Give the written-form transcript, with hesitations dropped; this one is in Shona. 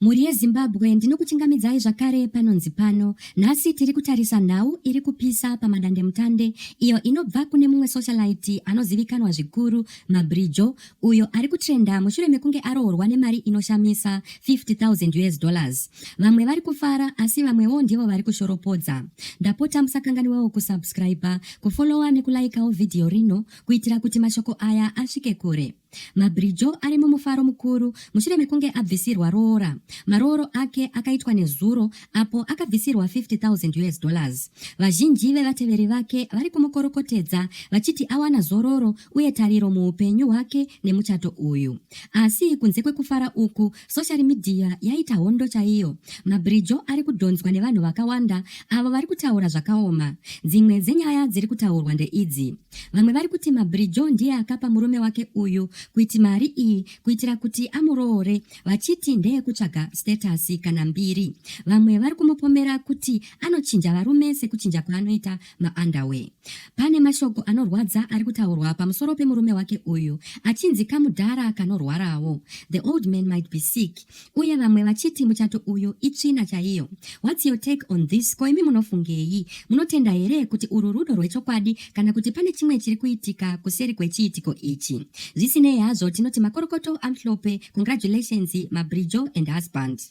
Muri yeZimbabwe ndinokuchingamidzai zvakare panonzi pano. Nhasi tiri kutarisa nhau iri kupisa pamadandemutande iyo inobva kune mumwe socialite anozivikanwa zvikuru Mabrijo, uyo ari kutrenda mushure mekunge arohorwa nemari inoshamisa $50,000. Vamwe vari kufara asi vamwewo ndivo vari kushoropodza. Ndapota musakanganiwawo kusubscribe, kufollowa nekulaikawo vhidhiyo rino kuitira kuti mashoko aya asvike kure. Mabrijo ari mumufaro mukuru mushure mekunge abvisirwa roora. Marooro ake akaitwa nezuro apo akabvisirwa $50,000. Vazhinji vevateveri vake vari kumukorokotedza vachiti awana zororo uye tariro muupenyu hwake nemuchato uyu. Asi kunze kwekufara uku, social media yaita hondo chaiyo. Mabrijo ari kudhonzwa nevanhu vakawanda avo vari kutaura zvakaoma. Dzimwe dzenyaya dziri kutaurwa ndeidzi: vamwe vari kuti Mabrijo ndiye akapa murume wake uyu kuiti mari iyi kuitira kuti amuroore, vachiti ndeye kutsvaga status kana mbiri. Vamwe vari kumupomera kuti anochinja varume sekuchinja kwaanoita maunderwear. Pane mashoko anorwadza ari kutaurwa pamusoro pemurume wake uyu, achinzi kamudhara kanorwarawo. The old man might be sick. Uye vamwe vachiti muchato uyu itsvina chaiyo. What's your take on this? Ko imi munofungei? Munotenda here kuti uru rudo rwechokwadi kana kuti pane chimwe chiri kuitika kuseri kwechiitiko ichi? Zvisinei hazvo, tinoti makorokoto amhlope. Congratulations Mabrijo and husband.